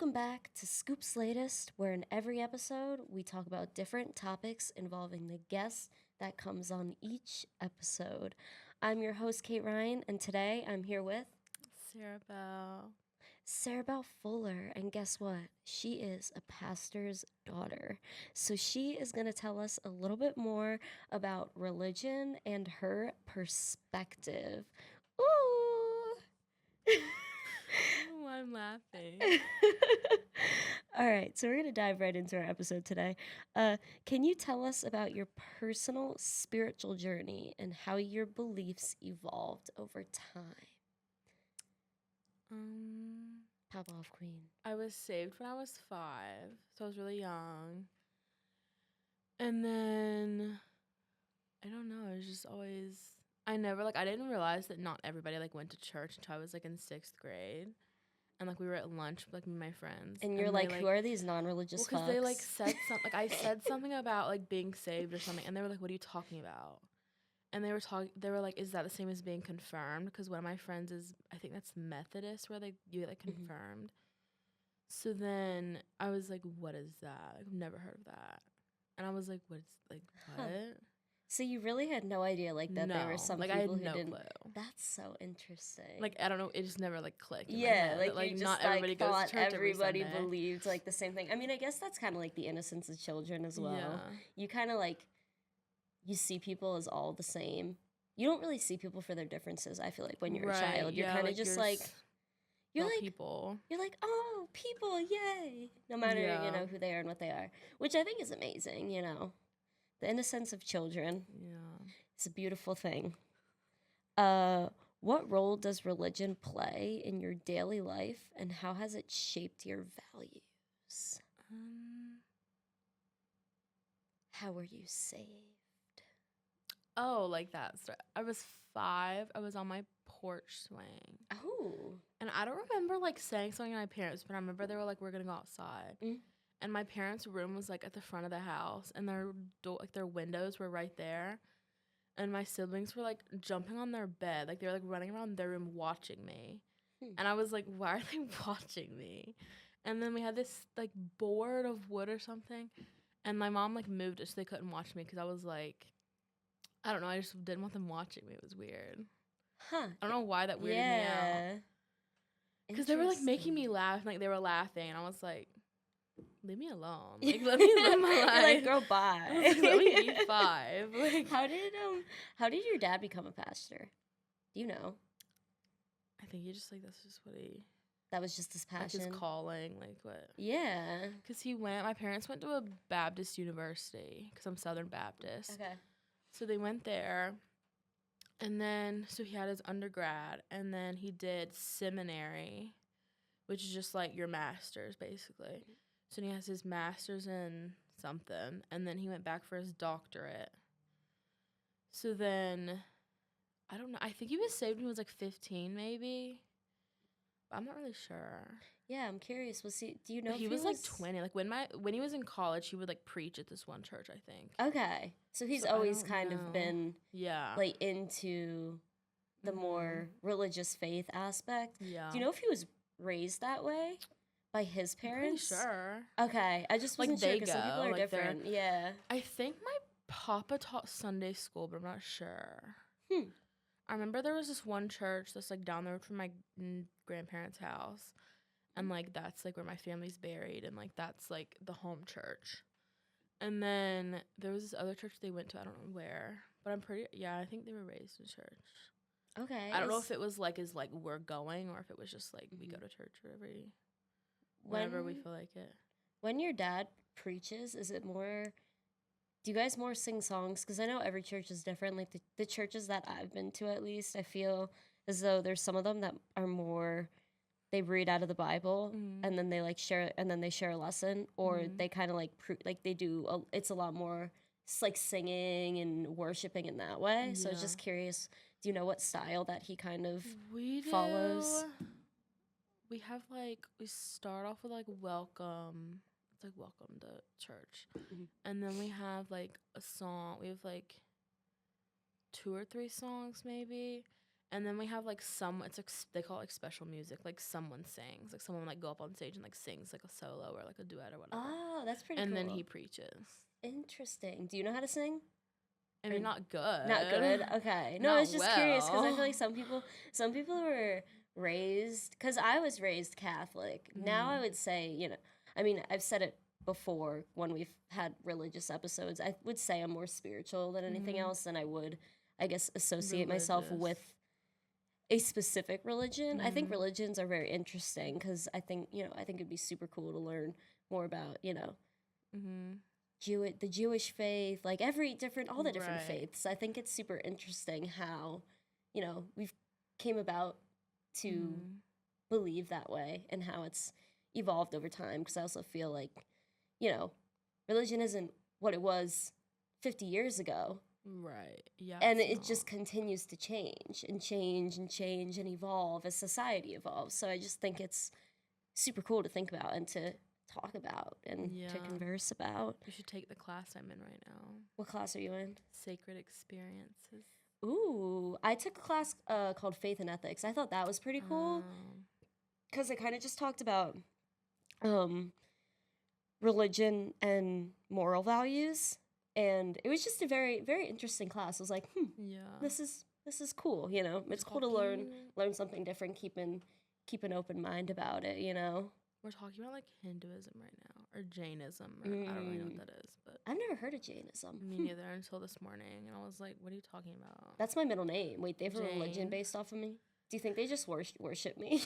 Welcome back to Scoop's Latest, where in every episode we talk about different topics involving the guests that comes on each episode. I'm your host, Kate Ryan, and today I'm here with Sarah-Belle. Sarah-Belle Fuller, and guess what? She is a pastor's daughter. So she is going to tell us a little bit more about religion and her perspective. Ooh! Oh, I'm laughing. All right, so we're going to dive right into our episode today. Can you tell us about your personal spiritual journey and how your beliefs evolved over time? Pop off, queen. I was saved when I was 5, so I was really young. And then, I don't know, it was just always, I didn't realize that not everybody, went to church until I was, in 6th grade. And, we were at lunch with, me and my friends. And you're like, who are these non-religious fucks? Because they, said something, I said something about, being saved or something, and they were like, what are you talking about? And they were like, is that the same as being confirmed? Because one of my friends is, I think that's Methodist, where you get, confirmed. So then I was like, what is that? I've never heard of that. And I was like, what? Huh. So you really had no idea, that there were some people who didn't. Clue. That's so interesting. I don't know. It just never, clicked in my Yeah, head that, you just, not everybody goes thought to church everybody every Sunday. believed, the same thing. I mean, I guess that's kind of, the innocence of children as well. Yeah. You kind of, you see people as all the same. You don't really see people for their differences, I feel like, when you're a child. You're kind of just, you're like, people. You're like, oh, people, yay. No matter, who they are and what they are. Which I think is amazing, The innocence of children. Yeah. It's a beautiful thing. What role does religion play in your daily life, and how has it shaped your values? How were you saved? Oh, like that. So I was 5. I was on my porch swing. Oh. And I don't remember, saying something to my parents, but I remember they were like, we're going to go outside. And my parents' room was, at the front of the house, and their windows were right there. And my siblings were, jumping on their bed. They were, running around their room watching me. And I was like, why are they watching me? And then we had this, board of wood or something. And my mom, moved it so they couldn't watch me because I was, I don't know. I just didn't want them watching me. It was weird. Huh. I don't know why that weirded me out. Because they were, making me laugh. They were laughing. And I was like, leave me alone. Let me live my life. Girl, bye. Let me be 5. How did your dad become a pastor? Do you know? I think he just, that's just what he... That was just his passion? his calling, what? Yeah. Because my parents went to a Baptist university, because I'm Southern Baptist. Okay. So they went there, and then, so he had his undergrad, and then he did seminary, which is just, your master's, basically. So he has his master's in something, and then he went back for his doctorate. So then, I don't know, I think he was saved when he was, 15, maybe. I'm not really sure. Yeah, I'm curious. Do you know if he was 20. When he was in college, he would preach at this one church, I think. Okay. So he's always kind of been into the more religious faith aspect. Yeah. Do you know if he was raised that way by his parents? I'm pretty sure. Okay. I just wasn't sure because some people are different. Yeah. I think my papa taught Sunday school, but I'm not sure. I remember there was this one church that's down the road from my grandparents' house. And, that's, where my family's buried. And, that's, the home church. And then there was this other church they went to. I don't know where. But I think they were raised in church. Okay. I don't know if it was, we're going. Or if it was just, we go to church whenever we feel like it. When your dad preaches, is it more... Do you guys more sing songs? Because I know every church is different. The churches that I've been to, at least, I feel as though there's some of them that are more... They read out of the Bible and then they share, and then they share a lesson, or they kind of they do. It's a lot more singing and worshiping in that way. Yeah. So I was just curious. Do you know what style that he kind of follows? We have we start off with welcome. It's welcome to church, and then we have a song. We have 2 or 3 songs maybe. And then we have like they call it like special music, like someone sings, like someone like go up on stage and like sings like a solo or like a duet or whatever. Oh, that's pretty And cool. then he preaches. Interesting. Do you know how to sing? I mean, not good. Not good. Okay. No, I was just curious because I feel like some people were raised. Because I was raised Catholic. Now I would say, I mean, I've said it before when we've had religious episodes. I would say I'm more spiritual than anything else, and I would, I guess, associate myself with a specific religion. I think religions are very interesting because I think it'd be super cool to learn more about, the Jewish faith, like all the different faiths. I think it's super interesting how, we've came about to believe that way and how it's evolved over time. Because I also feel like, religion isn't what it was 50 years ago. Right. Yeah. And it just continues to change and change and change and evolve as society evolves. So I just think it's super cool to think about and to talk about and to converse about. You should take the class I'm in right now. What class are you in? Sacred Experiences. Ooh, I took a class called Faith and Ethics. I thought that was pretty cool because it kind of just talked about religion and moral values. And it was just a very, very interesting class. I was like, this is cool, It's cool to learn something different, keep an open mind about it, We're talking about like Hinduism right now, or Jainism, or I don't really know what that is, but I've never heard of Jainism. Me neither until this morning, and I was like, "What are you talking about?" That's my middle name. Wait, they have a religion based off of me? Do you think they just worship me?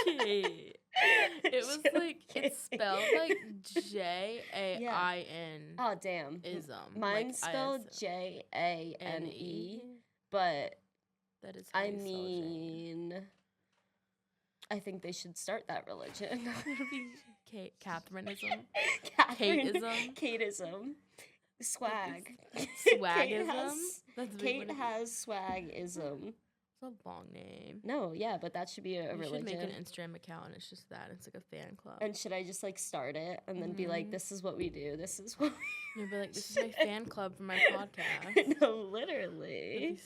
Kate. It was like it's spelled like Jain. Oh damn. Ism. Mine's like spelled Jane, but that is. I mean, I think they should start that religion. Catherineism. Kateism. Swag. Swagism. Kate has swagism. It's a long name. No, yeah, but that should be a religion. You should make an Instagram account and it's just that. It's like a fan club. And should I just like start it and then be like, this is what we do. This is what we You'll be like, this is my fan club for my podcast. No, literally.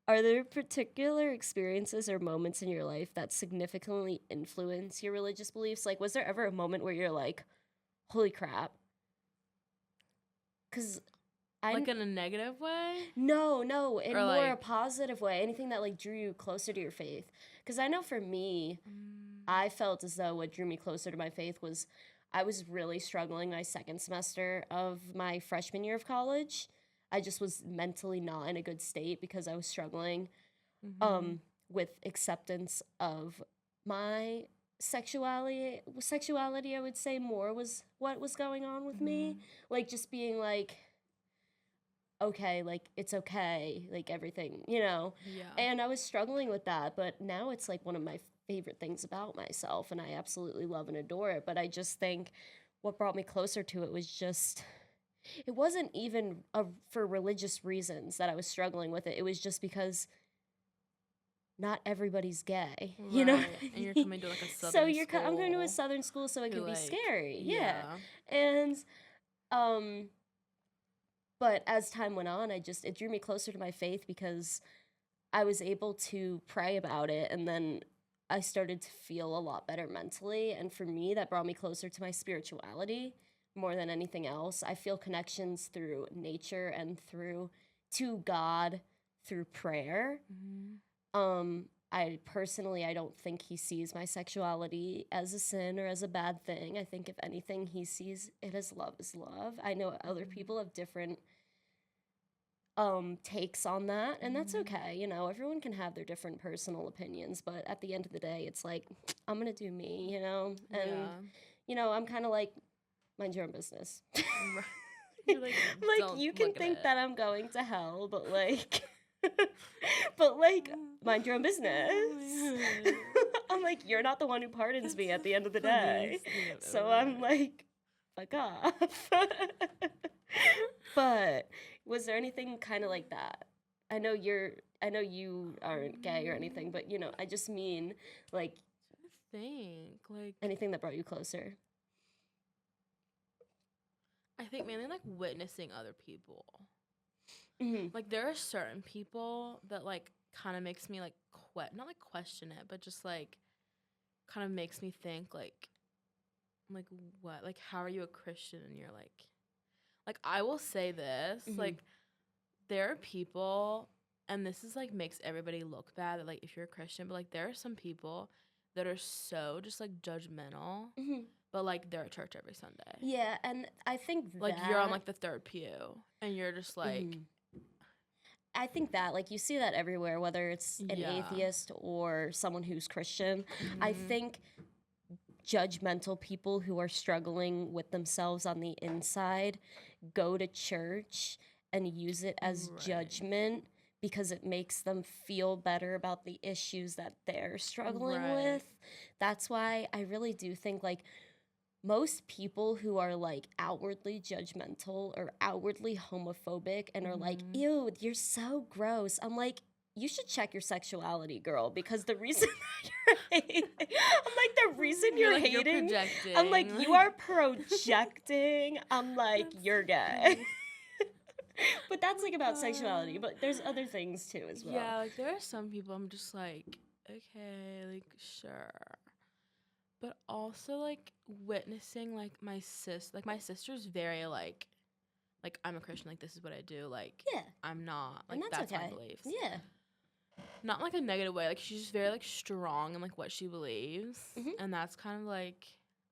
Are there particular experiences or moments in your life that significantly influence your religious beliefs? Like, was there ever a moment where you're like, holy crap? Because like in a negative way? No, in more a positive way. Anything that like drew you closer to your faith. Because I know for me, I felt as though what drew me closer to my faith was I was really struggling my second semester of my freshman year of college. I just was mentally not in a good state because I was struggling with acceptance of my sexuality. I would say more was what was going on with me. Like just being like, okay, like it's okay, like everything, Yeah. And I was struggling with that, but now it's like one of my favorite things about myself and I absolutely love and adore it. But I just think what brought me closer to it was just, it wasn't even for religious reasons that I was struggling with it. It was just because not everybody's gay, right. And you're coming to like a southern school. I'm going to a southern school, so it can be scary. Yeah. And but as time went on, it drew me closer to my faith because I was able to pray about it, and then I started to feel a lot better mentally. And for me, that brought me closer to my spirituality more than anything else. I feel connections through nature and to God through prayer. I don't think he sees my sexuality as a sin or as a bad thing. I think if anything, he sees it as love is love. I know other people have different takes on that, and that's okay. Everyone can have their different personal opinions, but at the end of the day, it's like, I'm gonna do me, and I'm kind of like, mind your own business. Like you can think that I'm going to hell, but like mind your own business. I'm like, you're not the one who pardons me at the end of the day. So I'm like, fuck off. But was there anything kind of like that? I know you aren't gay or anything, but I just mean like, anything that brought you closer. I think mainly like witnessing other people. Hmm. Like, there are certain people that, like, kind of makes me, like, not, like, question it, but just, like, kind of makes me think, like, what? Like, how are you a Christian? And you're, like, I will say this, Hmm. like, there are people, and this is, like, makes everybody look bad, that, like, if you're a Christian, but, like, there are some people that are so just, like, judgmental, Hmm. but, like, they're at church every Sunday. Yeah, and I think Like, you're on, that. like, the third pew, and you're just, like, Mhm. I think that, like, you see that everywhere, whether it's an yeah. atheist or someone who's Christian. I Mhm. think judgmental people who are struggling with themselves on the inside go to church and use it as Right. judgment because it makes them feel better about the issues that they're struggling Right. with. That's why I really do think, like, most people who are like outwardly judgmental or outwardly homophobic and are like, Mhm. ew, you're so gross. I'm like, you should check your sexuality, girl, because the reason that you're hating, I'm like, the reason You're you're like, you're hating, projecting. I'm like, you like- are projecting. I'm like, That's you're gay. funny. But that's like about sexuality, God. but there's other things too as well. Yeah, like, there are some people I'm just like, okay, like, sure. But also, like, witnessing, like, my sister's very, like, I'm a Christian, like, this is what I do, like, Yeah, I'm not, and like, that's that's my okay. beliefs. Yeah. Not, like, a negative way, like, she's just very, like, strong in, like, what she believes, Mhm. and that's kind of, like,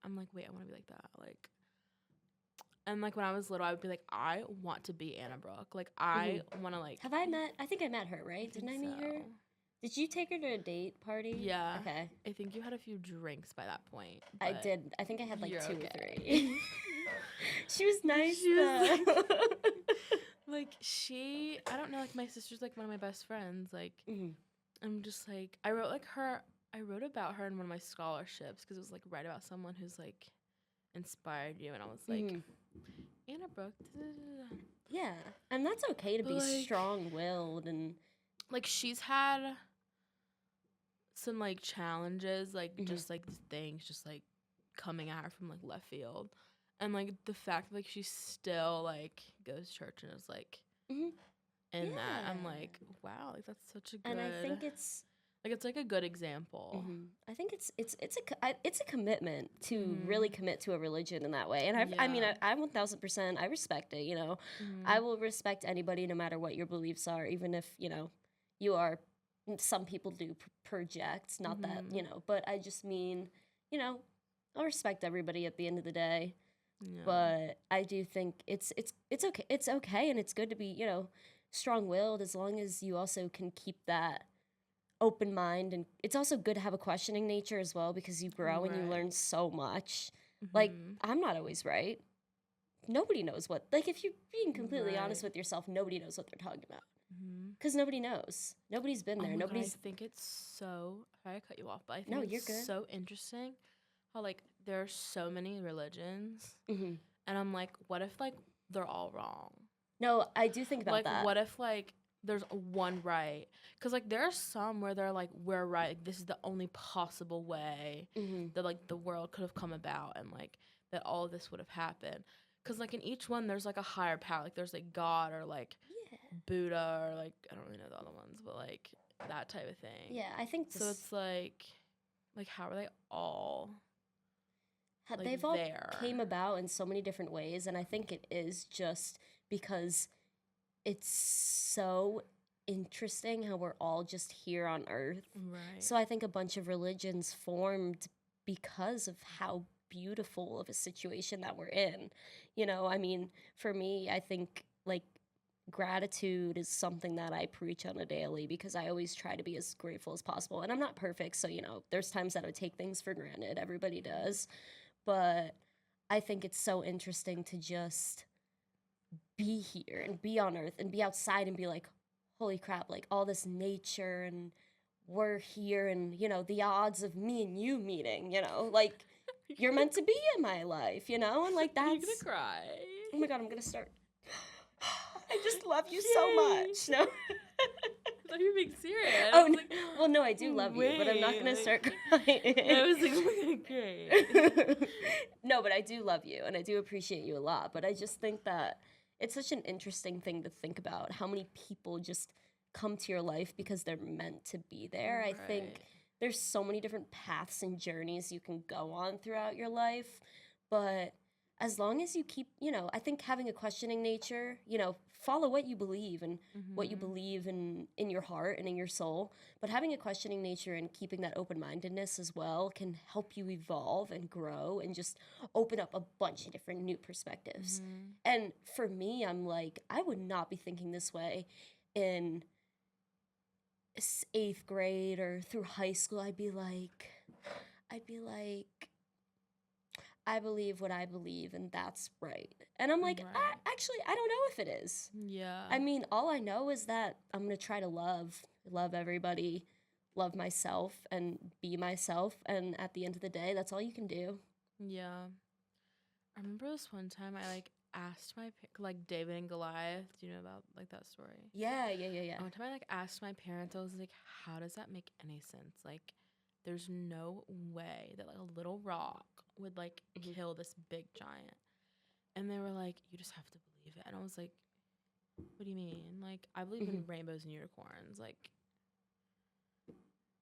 I'm like, wait, I want to be like that, like, and, like, when I was little, I would be like, I want to be Anna Brooke, like, I want to, like, Have I met? I think I met her, right? think Didn't I meet her? so. Did you take her to a date party? Yeah. Okay. I think you had a few drinks by that point. I but did. I think I had like you're 2 or okay. 3. She was nice She was though. Like, I don't know, like, my sister's, like, one of my best friends, like, Mhm. I'm just, like, I wrote about her in one of my scholarships, because it was, like, write about someone who's, like, inspired you, and I was, like, Mhm. Anna Brooke, da-da-da-da. Yeah, and that's okay to But, be like, strong-willed and like, she's had some, like, challenges, like, Mhm. just, like, things just, like, coming at her from, like, left field. And, like, the fact that, like, she still, like, goes to church and is, like, Mhm. in that, I'm Yeah. like, wow, like, that's such a good, And I think it's like, it's, like, a good example. I think it's a commitment to really Mhm. commit to a religion in that way. And I mean, Yeah. I 1000% I respect it, you know. I Mhm. will respect anybody no matter what your beliefs are, even if, you know, you are some people do project, not that, you Mhm. know, but I just mean, you know, I'll respect everybody at the end of the day. Yeah. But I do think it's okay. It's okay and it's good to be, you know, strong-willed as long as you also can keep that open mind, and it's also good to have a questioning nature as well because you grow and you Right. learn so much. Like, Mhm. I'm not always right. Nobody knows what, like, if you're being completely honest Right. with yourself, nobody knows what they're talking about Mhm. because nobody knows. Nobody's been Oh there. my god, I Nobody's. think it's so. Sorry, I cut you off, but I No, think you're it's good. so interesting how, like, there are so many religions, Hmm. and I'm like, what if, like, they're all wrong? No, I do think about Like, that. what if, like, there's one right? Because, like, there are some where they're like, we're right. Like, this is the only possible way Hmm. that, like, the world could have come about, and, like, that all of this would have happened. Because, like, in each one, there's, like, a higher power. Like, there's, like, God, or, like, Yeah. Buddha, or, like, I don't really know the other ones, but, like, that type of thing. Yeah, I think So it's, like, how are they all, like, they've all there? came about in so many different ways, and I think it is just because it's so interesting how we're all just here on Earth. Right. So I think a bunch of religions formed because of how beautiful of a situation that we're in. You know, I mean, for me, I think like gratitude is something that I preach on a daily because I always try to be as grateful as possible. And I'm not perfect, so you know, there's times that I take things for granted. Everybody does. But I think it's so interesting to just be here and be on Earth and be outside and be like, holy crap, like all this nature and we're here and, you know, the odds of me and you meeting, you know, like you're meant to be in my life, you know, and like Are you that's. gonna cry? Oh my god, I'm gonna start. I just love you so much. No. I thought you were being serious. Oh I was no. like, Well, no, I do love you, but I'm not wait, gonna like- start crying. I was like, okay, great. No, but I do love you and I do appreciate you a lot. But I just think that it's such an interesting thing to think about how many people just come to your life because they're meant to be there. I think Right. there's so many different paths and journeys you can go on throughout your life, but as long as you keep, I think having a questioning nature, follow what you believe and what you Mhm. believe in your heart and in your soul, but having a questioning nature and keeping that open-mindedness as well can help you evolve and grow and just open up a bunch of different new perspectives. Mhm. And for me, I'm like, I would not be thinking this way in eighth grade or through high school. I'd be like, I believe what I believe, and that's right. And I'm like, Right. actually, I don't know if it is. Yeah. I mean, all I know is that I'm gonna try to love everybody, love myself, and be myself. And at the end of the day, that's all you can do. Yeah. I remember this one time I like asked like David and Goliath. Do you know about like that story? Yeah, yeah, yeah, yeah. One time I like asked my parents, I was like, how does that make any sense? Like, there's no way that like a little rock would like Mhm, kill this big giant. And they were like, you just have to believe it. And I was like, what do you mean? Like, I believe mhm. in rainbows and unicorns. Like,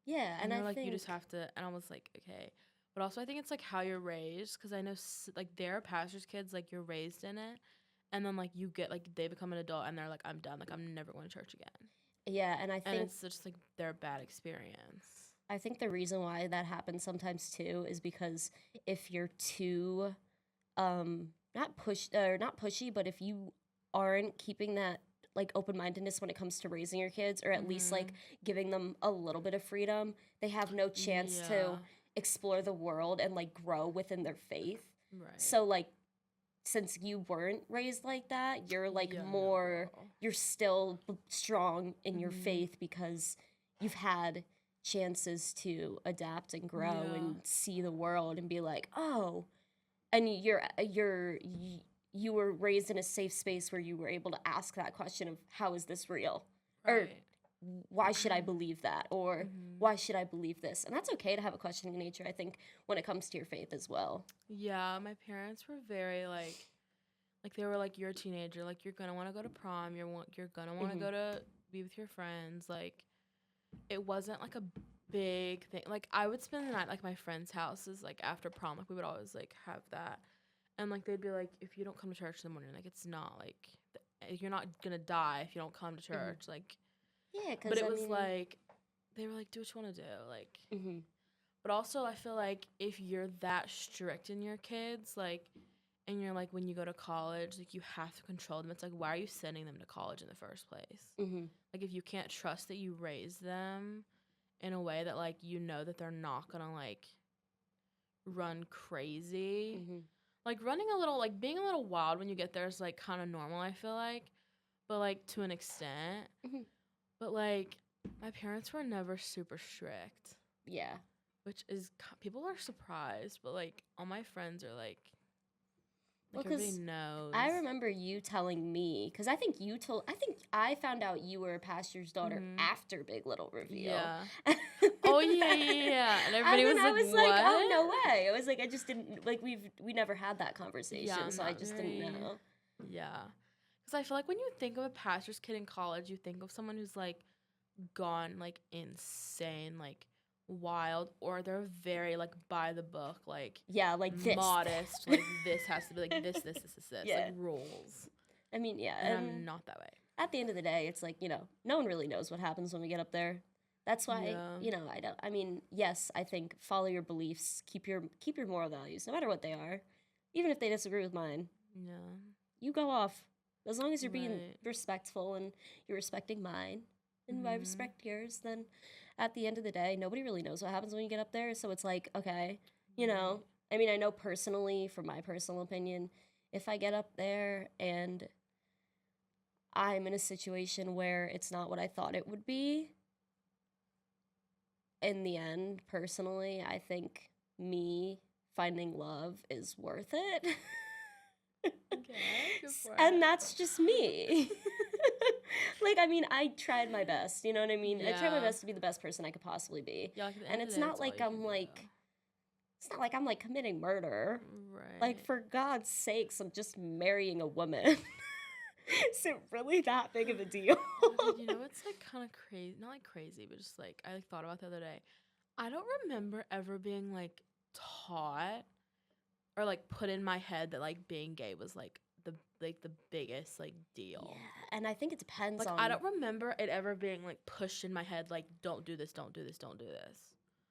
Yeah, and and they I were like, you just think, have to. And I was like, okay. But also, I think it's like how you're raised. Cause I know like there are pastors' kids, like you're raised in it. And then like you get like they become an adult and they're like, I'm done. Like, I'm never going to church again. yeah, and I And think it's just like their bad experience. I think the reason why that happens sometimes too is because if you're too not pushy, but if you aren't keeping that like open-mindedness when it comes to raising your kids, or at least like Mhm. giving them a little bit of freedom, they have no chance to Yeah. explore the world and like grow within their faith. Right. So like since you weren't raised like that, you're like Yeah, no, more, girl. you're still strong in your Mhm. faith because you've had chances to adapt and grow Yeah. and see the world and be like, oh, and you were raised in a safe space where you were able to ask that question of how is this real, or Right. why should I believe that, or Mhm. why should I believe this? And that's okay to have a questioning nature, I think, when it comes to your faith as well. Yeah, my parents were very like they were like you're a teenager, like you're gonna want to go to prom, you're gonna want to Hmm. go to be with your friends. Like it wasn't like a big thing. Like I would spend the night like my friends' houses like after prom. Like we would always like have that. And like they'd be like if you don't come to church in the morning, like it's not like you're not gonna die if you don't come to Hmm. church. Like Yeah, but because it I was mean, like they were like do what you want to do. Like hmm. but also I feel like if you're that strict in your kids, like and you're like when you go to college, like you have to control them. It's like why are you sending them to college in the first place? Hmm. Like if you can't trust that you raise them in a way that like you know that they're not gonna like run crazy. Hmm. Like running a little like being a little wild when you get there is like kind of normal, I feel like. But like to an extent. Hmm. But like my parents were never super strict, Yeah. which is people are surprised, but like all my friends are Well, like everybody because knows. I remember you telling me, because I think I found out you were a pastor's daughter Mhm. after Big Little Reveal. Yeah. And Oh yeah, yeah, yeah, yeah. And everybody then was I like, was like, oh, "What?" no way. I was like, I just didn't, like, we never had that Yeah, conversation, I'm so I not just didn't very. know. Yeah, because I feel like when you think of a pastor's kid in college, you think of someone who's like gone like insane, like wild, or they're very like by the book, like Yeah, like this. modest, like this has to be like this, like Yeah. rules. I mean, yeah. And And I'm not that way. at the end of the day, it's like, no one really knows what happens when we get up there. That's why, Yeah, I mean, yes, I think follow your beliefs, keep your moral values, no matter what they are. Even if they disagree with mine, yeah, you go off. As long as you're being right. respectful and you're respecting mine and I Mhm. respect yours, then at the end of the day, nobody really knows what happens when you get up there. So it's like, okay, Right. I mean, I know personally, from my personal opinion, if I get up there and I'm in a situation where it's not what I thought it would be, in the end, personally, I think me finding love is worth it. Okay, go for And it. that's just me. Like, I mean, I tried my best, you know what I mean? I tried my Yeah. best to be the best person I could possibly be. Yeah, like at the And end of the day, that's all you can do. it's not like I'm like committing murder. Like, Right. for God's sakes, I'm just marrying a woman. Is it really that big of a deal? Oh my god, you know it's like kind of crazy, not like crazy, but just like I like thought about the other day. I don't remember ever being like taught or like put in my head that like being gay was like the biggest like Yeah, deal. and I think it depends Like I on. don't remember it ever being like pushed in my head like don't do this, don't do this, don't do this.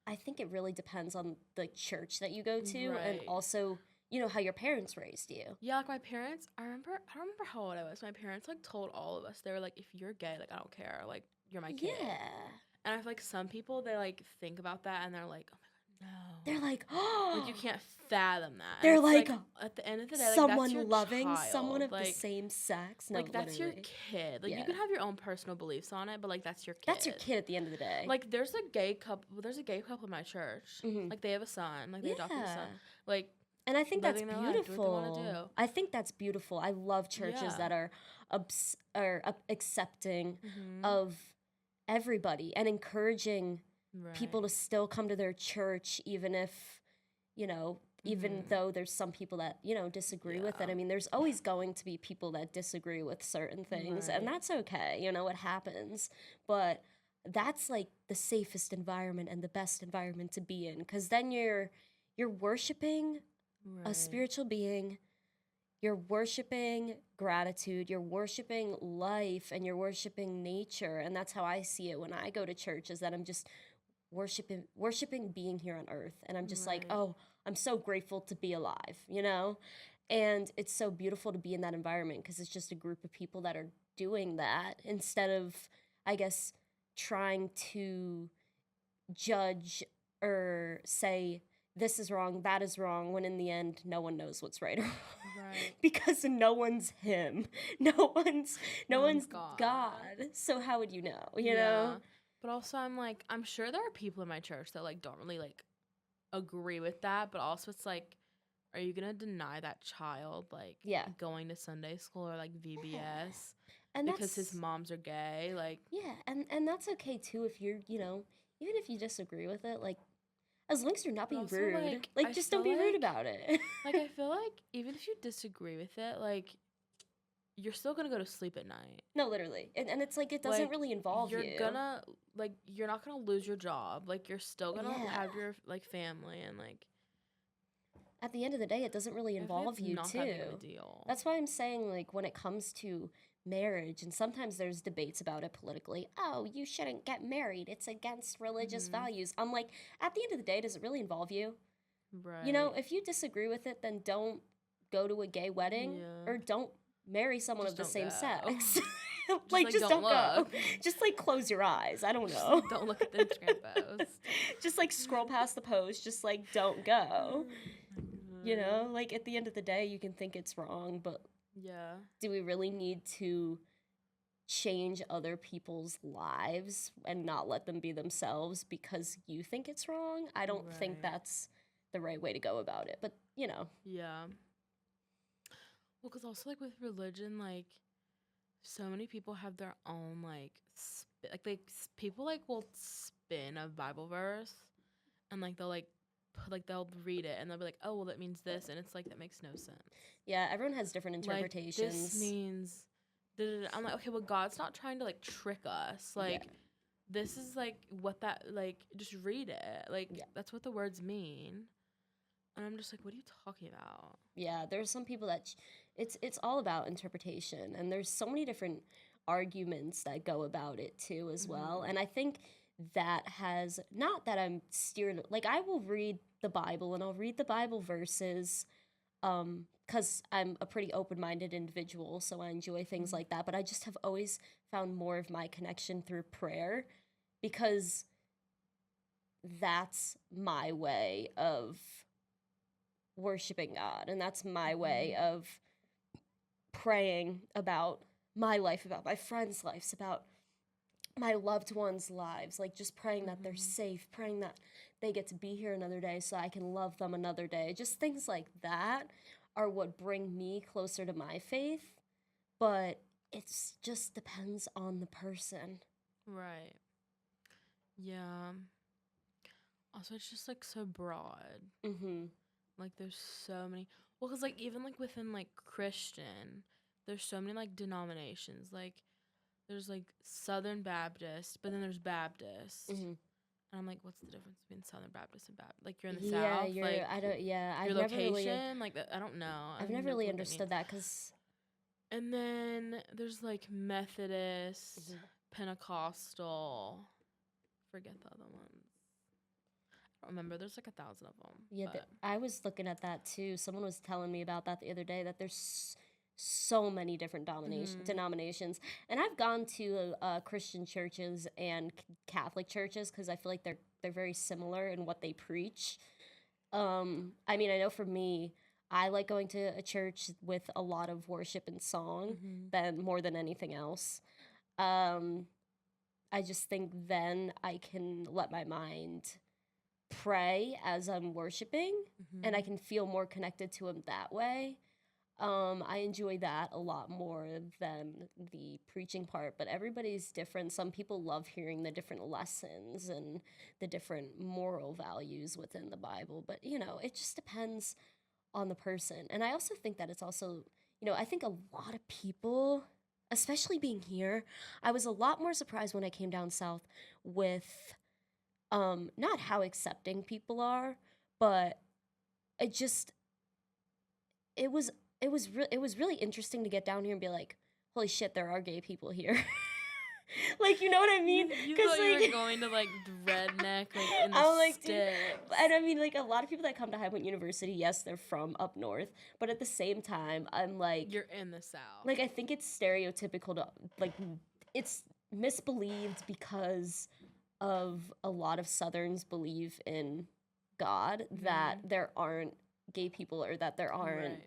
I think it really depends on the church that you go to, and Right. also, how your parents raised you. Yeah, like my parents, I don't remember how old I was. My parents like told all of us. They were like if you're gay, like I don't care. Like you're my kid. Yeah, And I feel like some people they like think about that and they're like, "Oh my god, they're no." like, Like you can't fathom that. And they're it's like like at the end of the day, like that's your someone loving someone child. of the same sex. No, Like that's your literally. kid. Like you Yeah, can have your own personal beliefs on it, but like that's your that's your kid. kid at the end of the day. Like there's a gay couple. There's a gay couple in my church. Hmm. Like they have a son. Like they adopted a son. Yeah. Like And I think that's living their life, do what they want to beautiful. do. I think that's beautiful. I love churches Yeah. that are accepting Mhm. of everybody and encouraging people Right. to still come to their church, even if, even Mhm. though there's some people that, disagree with it. Yeah. I mean, there's always going to be people that disagree with certain things, and Right. that's okay. It happens. But that's like the safest environment and the best environment to be in, because then you're worshiping a Right. spiritual being, you're worshiping gratitude, you're worshiping life, and you're worshiping nature. And that's how I see it when I go to church, is that I'm just worshiping being here on earth. And I'm just like, Right. oh, I'm so grateful to be alive. And it's so beautiful to be in that environment, because it's just a group of people that are doing that, instead of, I guess, trying to judge or say this is wrong, that is wrong, when in the end no one knows what's right or wrong. Right. Because no one's him. No one's no No one's one's God. God. So how would you know, Yeah. But also I'm like I'm sure there are people in my church that like don't really like agree with that, but also it's like are you going to deny that child like Yeah. going to Sunday school or like Yeah. VBS And because his that's moms are gay? Like yeah, and that's okay too, if you're, even if you disagree with it, like, as long as you're not but being also rude, like like, I just don't feel be rude about it. like I feel like even if you disagree with it, like you're still going to go to sleep at night. No, literally. And it's like, it doesn't Like really involve you're you. gonna like you're not gonna lose your job. Like you're still gonna Yeah. have your like family and like At the end of the day, it doesn't really I feel like involve it's you not that big of a too. deal. That's why I'm saying, like, when it comes to marriage, and sometimes there's debates about it politically. Oh, you shouldn't get married. It's against religious Hmm. values. I'm like, at the end of the day, does it really involve you? Right. If you disagree with it, then don't go to a gay wedding, Yeah. or don't marry someone Just of the don't same go. sex. Just Like, like just don't don't go. look. Just like close your eyes. I don't Just know. like don't look at the Instagram post. Just like scroll past the post. Just like don't go. Oh my God. Like, at the end of the day, you can think it's wrong, but Yeah. do we really need to change other people's lives and not let them be themselves because you think it's wrong? I don't think Right. that's the right way to go about it. But, Yeah. Well, because also like with religion, like so many people have their own like people like will spin a Bible verse and like they'll like put like they'll read it and they'll be like, oh well that means this and it's like that makes no sense. yeah, everyone has different Like this interpretations. means I'm like, okay, well God's not trying to like trick us. Yeah. Like this is like what that like just read it. Like Yeah. that's what the words mean. And I'm just like, what are you talking about? Yeah, there's some people that it's all about interpretation, and there's so many different arguments that go about it too as well. Mhm. And I think that has, not that I'm steered, like, I will read the Bible and I'll read the Bible verses, cuz I'm a pretty open-minded individual, so I enjoy things Mhm. like that, but I just have always found more of my connection through prayer, because that's my way of worshiping God, and that's my way Mhm. of praying about my life, about my friends' lives, about my loved ones' lives, like, just praying that they're Mhm. safe, praying that they get to be here another day so I can love them another day. Just things like that are what bring me closer to my faith, but it's just depends on the person. Right. Yeah. Also, it's just like so broad. Mhm. Like, there's so many. Well, because like even like within like Christian, there's so many like denominations. Like there's like Southern Baptist, but then there's Baptist. Mm-hmm. And I'm like, what's the difference between Southern Baptist and Baptist? Like you're in the Yeah, South, like I've your never really, location, like I don't know. I I've have never no really clue what that means. understood that because, And then there's like Methodist, Mhm. Pentecostal. Forget the other ones. I don't remember. There's like 1,000 of them. yeah, But I was looking at that too. Someone was telling me about that the other day, that there's so many different denominations. And I've gone to Christian churches and Catholic churches because I feel like they're very similar in what they preach. I mean, I know for me, I like going to a church with a lot of worship and song than more than anything else. Um, I just think then I can let my mind pray as I'm worshiping, and I can feel more connected to him that way. I enjoy that a lot more than the preaching part, but everybody's different. Some people love hearing the different lessons and the different moral values within the Bible, but it just depends on the person. And I also think that it's also, I think a lot of people, especially being here, I was a lot more surprised when I came down south with not how accepting people are, but it just it was it was really interesting to get down here and be like, holy shit, there are gay people here. Like, you know what I mean? You Because thought you like were going to like redneck, like in the I'm like, dude, sticks. and I mean, like, a lot of people that come to High Point University, yes, they're from up north, but at the same time, I'm like, You're in the South. like, I think it's stereotypical to like, it's misbelieved because of a lot of Southerns believe in God, that there aren't gay people, or that there aren't, Right.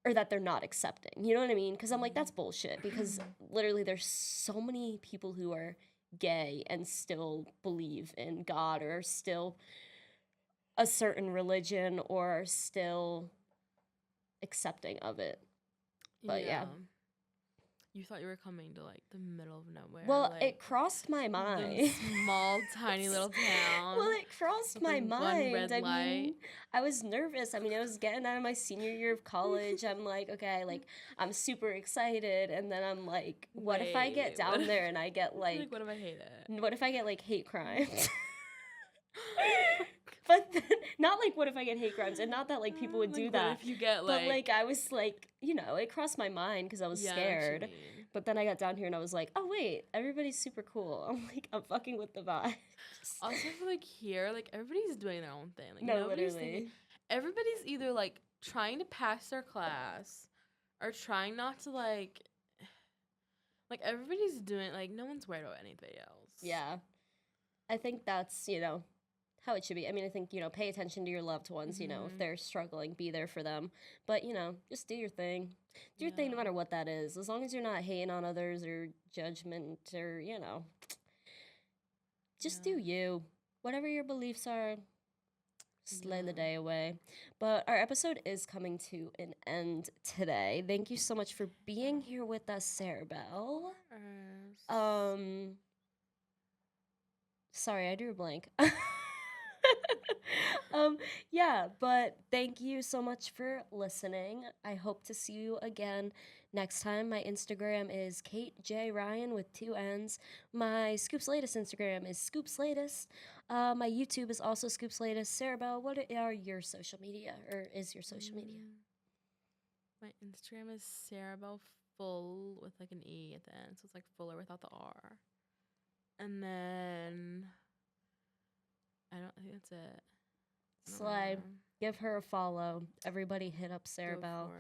or that they're not accepting. You know what I mean? Because I'm like, that's bullshit. Because literally, there's so many people who are gay and still believe in God, or are still a certain religion, or are still accepting of it. But yeah. You thought you were coming to like the middle of nowhere. Well, like, it crossed my the mind. small, tiny little town. Well, it crossed with, my like, one mind. red I light. mean, I was nervous. I mean, I was getting out of my senior year of college. I'm like, okay, like, I'm super excited. And then I'm like, what if I get Wait, what down if- there and I get like, what if I hate it? what if I get like hate crimes? But then, not like, what if I get hate crimes, and not that like people would Like, do what that. if you get But like, I was like, it crossed my mind because I was Yeah, I know what you scared. mean. But then I got down here and I was like, oh wait, everybody's super cool. I'm like, I'm fucking with the vibes. Also, I feel like here, like everybody's doing their own thing. Like No, nobody's literally. thinking. Everybody's either like trying to pass their class, or trying not to like everybody's doing, like, no one's worried about anybody else. Yeah. I think that's, how it should be. I mean, I think, pay attention to your loved ones, if they're struggling, be there for them. But, just do your thing. Do your thing no matter what that is. As long as you're not hating on others or judgment or, just do you. Whatever your beliefs are, slay the day away. But our episode is coming to an end today. Thank you so much for being here with us, Sarah-Belle. Sorry, I drew a blank. Yeah, but thank you so much for listening. I hope to see you again next time. My Instagram is Kate J. Ryan with 2 N's. My Scoops Latest Instagram is Scoops Latest. My YouTube is also Scoops Latest. Sarah-Belle, what are your social media, or is your social media? My Instagram is Sarah-Belle Full with like an E at the end, so it's like Fuller without the R. And then I think that's it. Slide. Give her a follow. Everybody hit up Sarah-Belle.